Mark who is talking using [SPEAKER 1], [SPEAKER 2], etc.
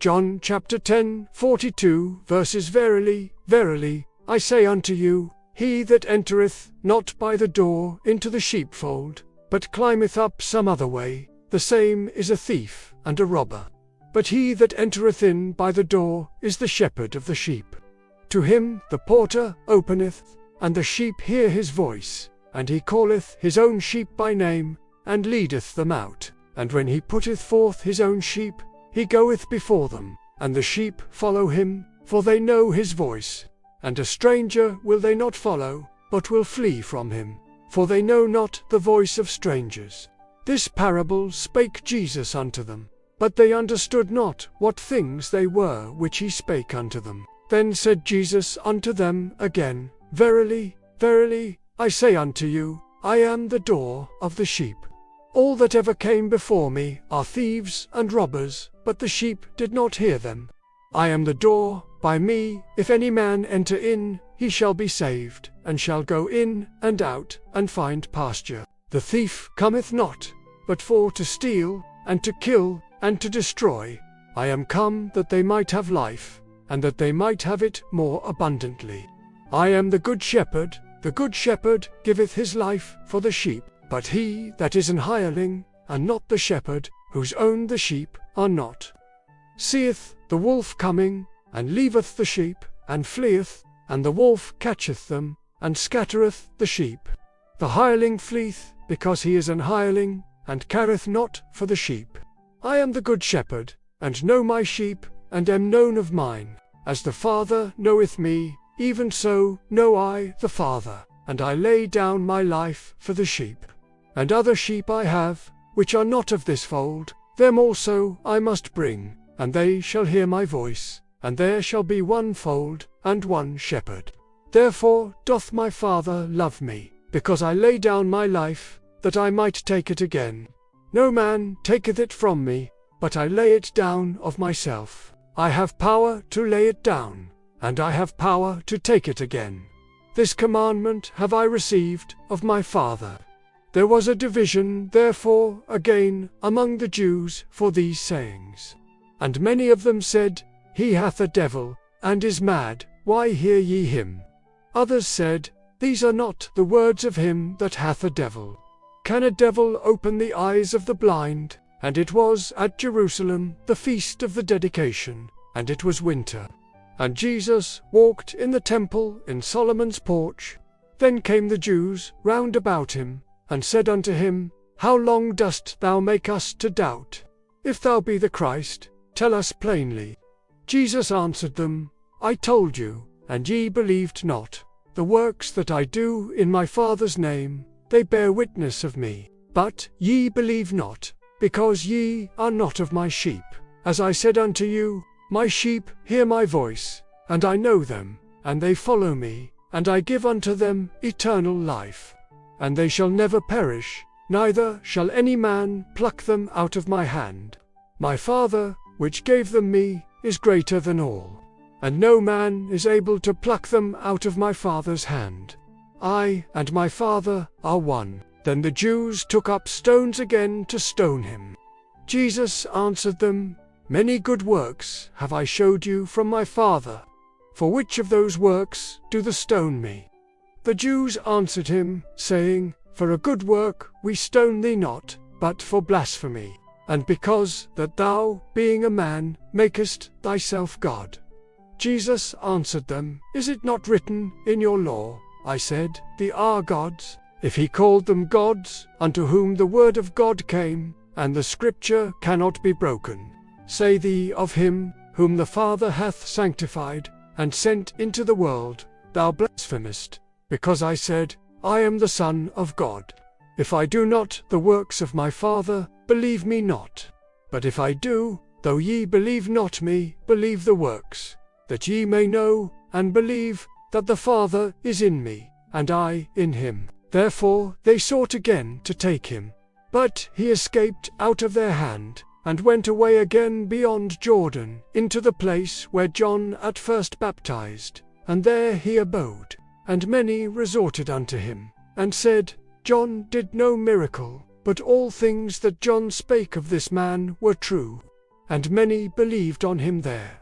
[SPEAKER 1] John chapter 10:42 verses Verily, verily, I say unto you, he that entereth not by the door into the sheepfold, but climbeth up some other way, the same is a thief and a robber. But he that entereth in by the door is the shepherd of the sheep. To him the porter openeth, and the sheep hear his voice, and he calleth his own sheep by name, and leadeth them out. And when he putteth forth his own sheep, he goeth before them, and the sheep follow him, for they know his voice. And a stranger will they not follow, but will flee from him, for they know not the voice of strangers. This parable spake Jesus unto them, but they understood not what things they were which he spake unto them. Then said Jesus unto them again, Verily, verily, I say unto you, I am the door of the sheep. All that ever came before me are thieves and robbers, but the sheep did not hear them. I am the door. By me, if any man enter in, he shall be saved, and shall go in and out, and find pasture. The thief cometh not, but for to steal, and to kill, and to destroy. I am come that they might have life, and that they might have it more abundantly. I am the good shepherd. The good shepherd giveth his life for the sheep. But he that is an hireling, and not the shepherd, whose own the sheep are not, seeth the wolf coming, and leaveth the sheep, and fleeth, and the wolf catcheth them, and scattereth the sheep. The hireling fleeth, because he is an hireling, and careth not for the sheep. I am the good shepherd, and know my sheep, and am known of mine. As the Father knoweth me, even so know I the Father, and I lay down my life for the sheep. And other sheep I have, which are not of this fold, them also I must bring, and they shall hear my voice, and there shall be one fold, and one shepherd. Therefore doth my Father love me, because I lay down my life, that I might take it again. No man taketh it from me, but I lay it down of myself. I have power to lay it down, and I have power to take it again. This commandment have I received of my Father. There was a division therefore again among the Jews for these sayings. And many of them said, He hath a devil, and is mad, why hear ye him? Others said, These are not the words of him that hath a devil. Can a devil open the eyes of the blind? And it was at Jerusalem the feast of the dedication, and it was winter. And Jesus walked in the temple in Solomon's porch. Then came the Jews round about him, and said unto him, How long dost thou make us to doubt? If thou be the Christ, tell us plainly. Jesus answered them, I told you, and ye believed not. The works that I do in my Father's name, they bear witness of me. But ye believe not, because ye are not of my sheep. As I said unto you, my sheep hear my voice, and I know them, and they follow me, and I give unto them eternal life. And they shall never perish, neither shall any man pluck them out of my hand. My Father, which gave them me, is greater than all, and no man is able to pluck them out of my Father's hand. I and my Father are one. Then the Jews took up stones again to stone him. Jesus answered them, Many good works have I showed you from my Father. For which of those works do the stone me? The Jews answered him, saying, For a good work we stone thee not, but for blasphemy, and because that thou, being a man, makest thyself God. Jesus answered them, Is it not written in your law, I said, They are gods? If he called them gods, unto whom the word of God came, and the scripture cannot be broken, say thee of him, whom the Father hath sanctified, and sent into the world, thou blasphemest, because I said, I am the Son of God. If I do not the works of my Father, believe me not. But if I do, though ye believe not me, believe the works, that ye may know, and believe, that the Father is in me, and I in him. Therefore they sought again to take him. But he escaped out of their hand, and went away again beyond Jordan, into the place where John at first baptized, and there he abode. And many resorted unto him, and said, John did no miracle, but all things that John spake of this man were true. and many believed on him there.